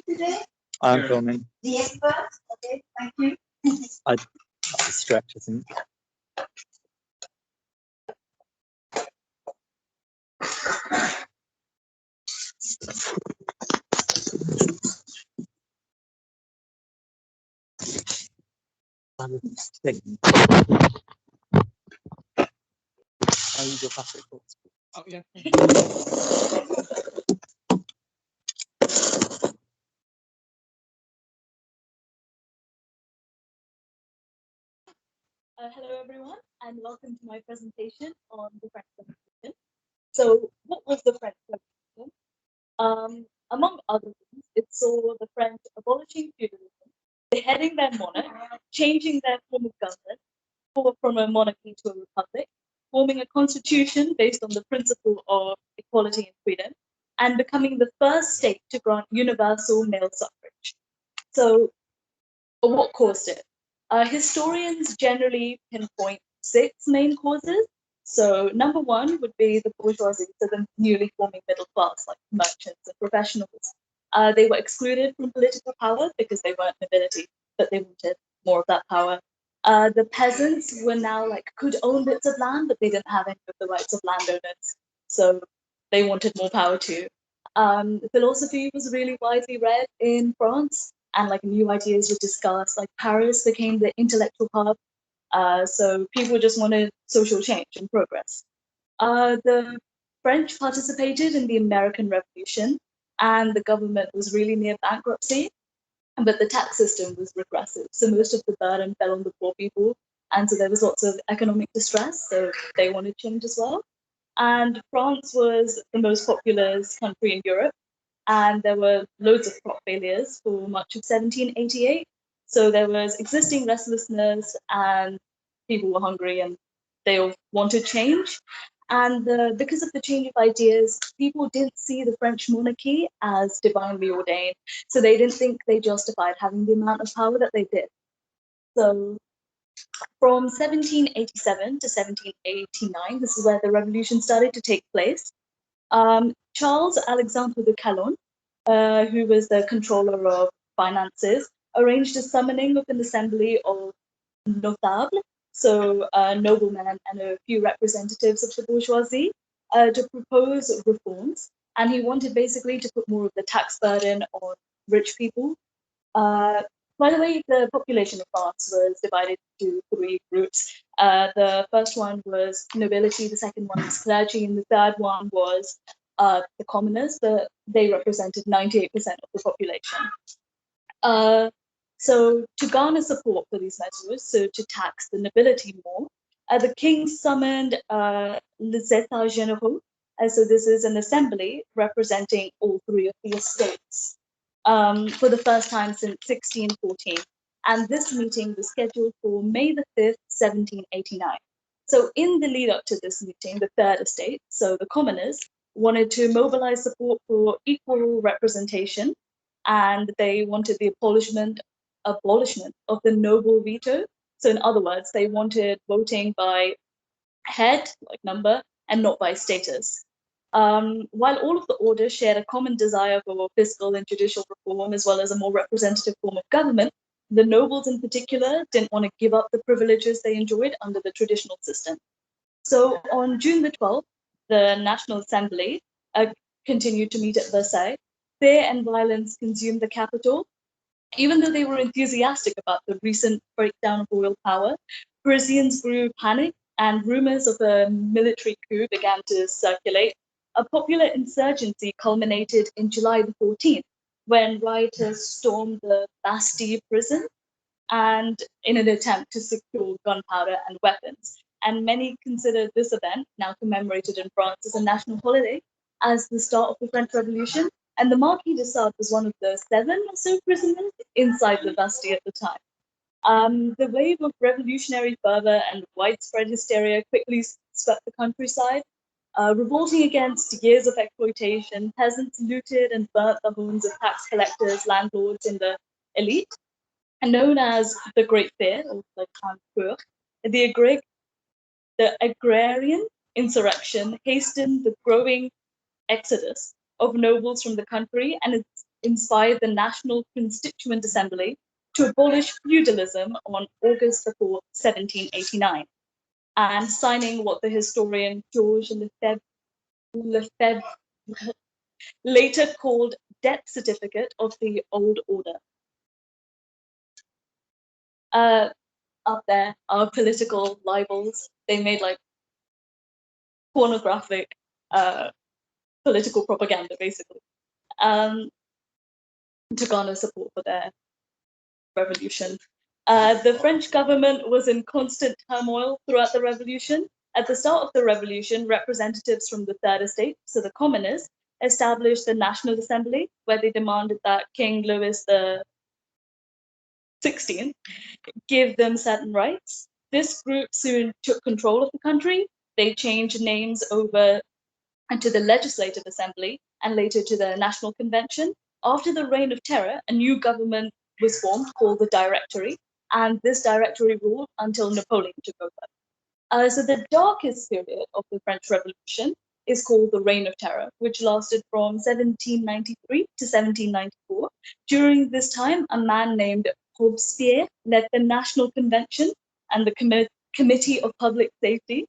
today? I'm filming. The expert? Okay, thank you. I stretch, I think. I use your plastic forks. Oh, yeah. Hello, everyone, and welcome to my presentation on the French Revolution. So, what was the French Revolution? Among other things, it saw the French abolishing feudalism, beheading their monarch, changing their form of government from a monarchy to a republic, forming a constitution based on the principle of equality and freedom, and becoming the first state to grant universal male suffrage. So, what caused it? Historians generally pinpoint 6 main causes. So, number one would be the bourgeoisie, so the newly forming middle class, like merchants and professionals. They were excluded from political power because they weren't nobility, but they wanted more of that power. The peasants were now could own bits of land, but they didn't have any of the rights of landowners, so they wanted more power too. Philosophy was really widely read in France, and new ideas were discussed. Like Paris became the intellectual hub, so people just wanted social change and progress. The French participated in the American Revolution, and the government was really near bankruptcy, but the tax system was regressive. So most of the burden fell on the poor people, and so there was lots of economic distress, so they wanted change as well. And France was the most populous country in Europe, and there were loads of crop failures for much of 1788. So there was existing restlessness, and people were hungry, and they all wanted change. And because of the change of ideas, people didn't see the French monarchy as divinely ordained. So they didn't think they justified having the amount of power that they did. So from 1787 to 1789, this is where the revolution started to take place. Charles Alexandre de Calonne, who was the controller of finances, arranged a summoning of an assembly of notables, so noblemen and a few representatives of the bourgeoisie, to propose reforms. And he wanted basically to put more of the tax burden on rich people. By the way, the population of France was divided into 3 groups. The first one was nobility, the second one was clergy, and the third one was the commoners, but they represented 98% of the population. So to garner support for these measures, so to tax the nobility more, the king summoned les États Généraux. So this is an assembly representing all 3 of the estates for the first time since 1614. And this meeting was scheduled for May the 5th, 1789. So in the lead up to this meeting, the third estate, so the commoners, wanted to mobilize support for equal representation, and they wanted the abolishment of the noble veto. So in other words, they wanted voting by head, like number, and not by status. While all of the orders shared a common desire for fiscal and judicial reform, as well as a more representative form of government, the nobles in particular didn't want to give up the privileges they enjoyed under the traditional system. So on June the 12th, the National Assembly continued to meet at Versailles. Fear and violence consumed the capital. Even though they were enthusiastic about the recent breakdown of royal power, Parisians grew panicked, and rumors of a military coup began to circulate. A popular insurgency culminated in July the 14th, when rioters stormed the Bastille prison and in an attempt to secure gunpowder and weapons. And many consider this event, now commemorated in France as a national holiday, as the start of the French Revolution. And the Marquis de Sade was one of the 7 or so prisoners inside the Bastille at the time. The wave of revolutionary fervor and widespread hysteria quickly swept the countryside. Revolting against years of exploitation, peasants looted and burnt the homes of tax collectors, landlords, and the elite. And known as the Great Fear, or the Grand Peur, the agrarian insurrection hastened the growing exodus of nobles from the country, and its inspired the National Constituent Assembly to abolish feudalism on August the 4th, 1789, and signing what the historian Georges Lefebvre later called Death Certificate of the Old Order. Up there are political libels. They made like pornographic political propaganda, basically, to garner support for their revolution. The French government was in constant turmoil throughout the revolution. At the start of the revolution, representatives from the third estate, so the commoners, established the National Assembly, where they demanded that King Louis the 16th give them certain rights. This group soon took control of the country. They changed names over to the Legislative Assembly and later to the National Convention. After the Reign of Terror, a new government was formed called the Directory, and this Directory ruled until Napoleon took over. So the darkest period of the French Revolution is called the Reign of Terror, which lasted from 1793 to 1794. During this time, a man named Robespierre led the National Convention and the Committee of Public Safety.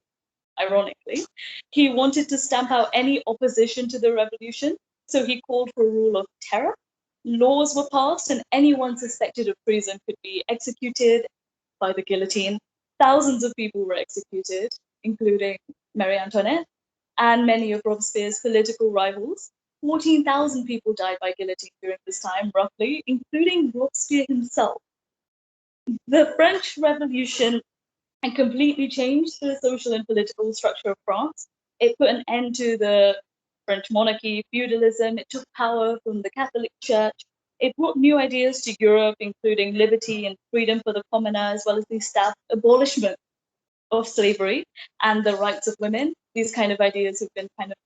Ironically, he wanted to stamp out any opposition to the revolution, so he called for a rule of terror. Laws were passed, and anyone suspected of treason could be executed by the guillotine. Thousands of people were executed, including Marie Antoinette and many of Robespierre's political rivals. 14,000 people died by guillotine during this time, roughly, including Robespierre himself. The French Revolution and completely changed the social and political structure of France. It put an end to the French monarchy, feudalism. It took power from the Catholic Church. It brought new ideas to Europe, including liberty and freedom for the commoner, as well as the abolishment of slavery and the rights of women. These kind of ideas have been kind of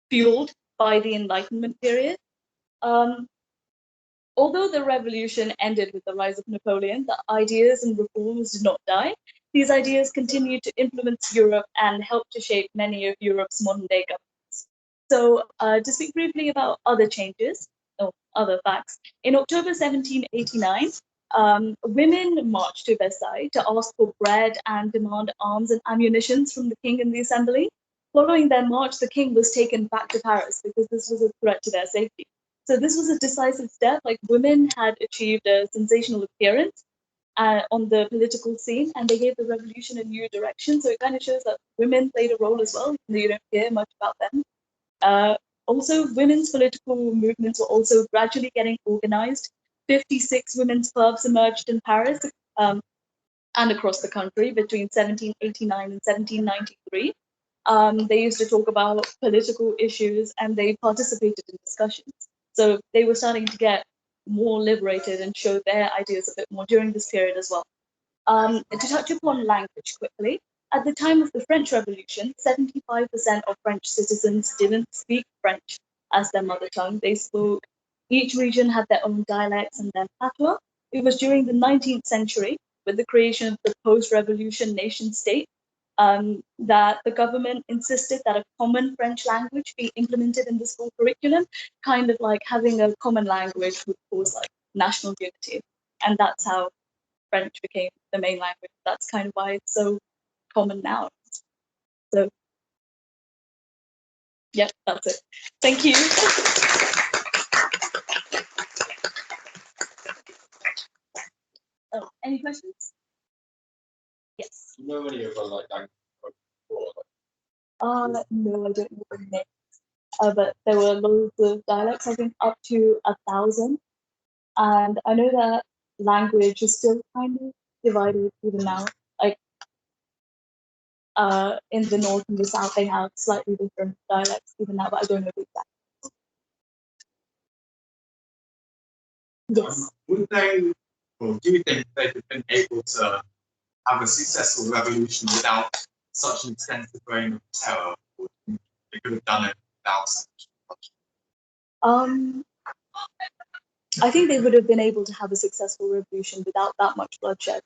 fueled by the Enlightenment period. Although the revolution ended with the rise of Napoleon, the ideas and reforms did not die. These ideas continued to influence Europe and helped to shape many of Europe's modern day governments. So, to speak briefly about other changes, or other facts, in October 1789, women marched to Versailles to ask for bread and demand arms and ammunition from the king and the assembly. Following their march, the king was taken back to Paris because this was a threat to their safety. So this was a decisive step. Like, women had achieved a sensational appearance on the political scene, and they gave the revolution a new direction. So it kind of shows that women played a role as well, even though you don't hear much about them. Also, women's political movements were also gradually getting organized. 56 women's clubs emerged in Paris and across the country between 1789 and 1793. They used to talk about political issues and they participated in discussions. So they were starting to get more liberated and show their ideas a bit more during this period as well. To touch upon language quickly, at the time of the French Revolution, 75% of French citizens didn't speak French as their mother tongue. They spoke, each region had their own dialects and their patois. It was during the 19th century, with the creation of the post-revolution nation state, that the government insisted that a common French language be implemented in the school curriculum, kind of like having a common language would cause like national unity. And that's how French became the main language. That's kind of why it's so common now. So, yeah, that's it. Thank you. Oh, any questions? Yes. Do you know any of like language before? No, I don't know the names. But there were loads of dialects, I think up to 1,000. And I know that language is still kind of divided even now. Like in the north and the south, they have slightly different dialects even now, but I don't know the exact. Yes. Would they, or do you think they'd have been able to have a successful revolution without such an extensive reign of terror? Or do you think they could have done it without such I think they would have been able to have a successful revolution without that much bloodshed,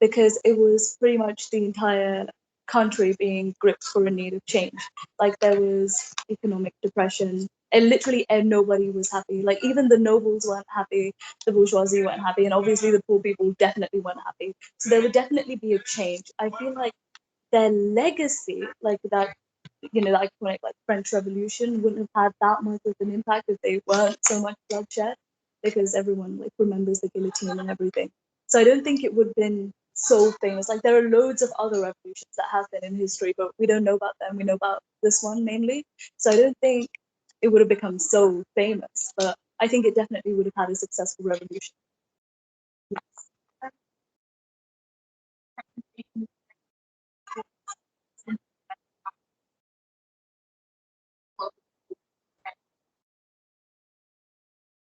because it was pretty much the entire country being gripped for a need of change. Like, there was economic depression, and literally nobody was happy. Like even the nobles weren't happy, the bourgeoisie weren't happy, and obviously the poor people definitely weren't happy. So there would definitely be a change. I feel like their legacy, like that, the iconic like French Revolution, wouldn't have had that much of an impact if they weren't so much bloodshed, because everyone like remembers the guillotine and everything. So I don't think it would have been so famous. Like there are loads of other revolutions that have been in history, but we don't know about them. We know about this one mainly. So I don't think it would have become so famous, but I think it definitely would have had a successful revolution.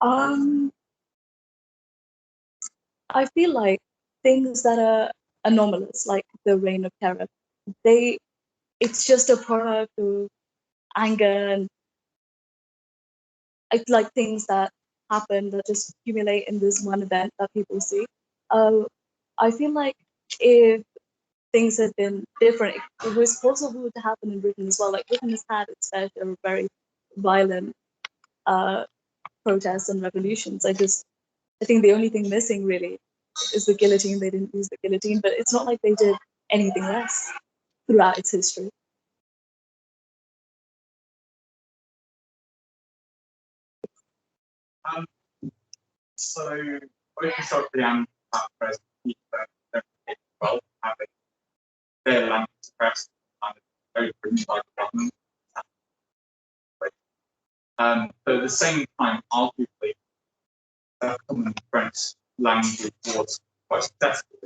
Um, I feel like things that are anomalous, like the Reign of Terror, they it's just a product of anger, and it's like things that happen that just accumulate in this one event that people see. Uh, I feel like if things had been different, it was possible to happen in Britain as well. Like Britain has had its fair share of very violent uh, protests and revolutions. I think the only thing missing really is the guillotine. They didn't use the guillotine, but it's not like they did anything less throughout its history. Um, so both historically and at present, well, having their language suppressed and very British by the government. But at the same time, arguably, the common French language was quite successful.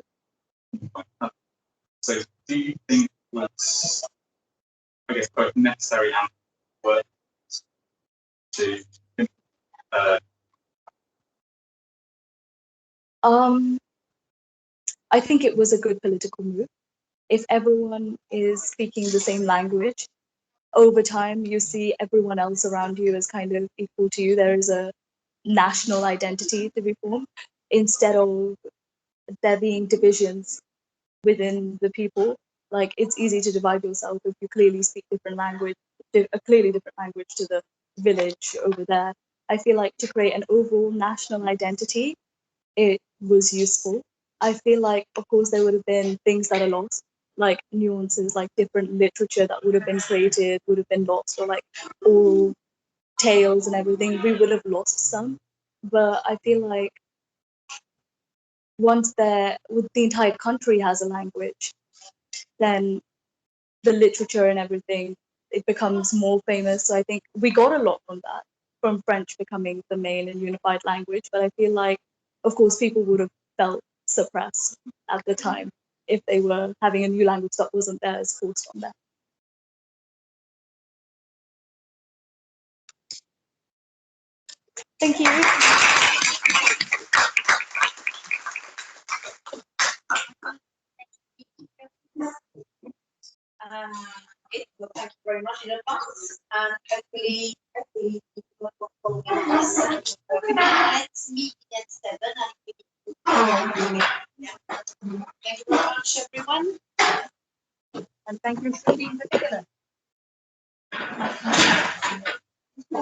So do you think it's, I guess, both necessary and worth to I think it was a good political move. If everyone is speaking the same language, over time you see everyone else around you as kind of equal to you. There is a national identity to be formed instead of there being divisions within the people. Like it's easy to divide yourself if you clearly speak different language, a clearly different language to the village over there. I feel like to create an overall national identity, it was useful. I feel like, of course, there would have been things that are lost, like nuances, like different literature that would have been created, would have been lost, or like oral tales and everything. We would have lost some. But I feel like once with the entire country has a language, then the literature and everything, it becomes more famous. So I think we got a lot from that, from French becoming the main and unified language. But I feel like, of course, people would have felt suppressed at the time if they were having a new language that wasn't theirs forced on them. Thank you. Well, thank you very much in advance, and hopefully you will follow us. Next meeting at 7. Thank you very much, everyone. And thank you, Shruti.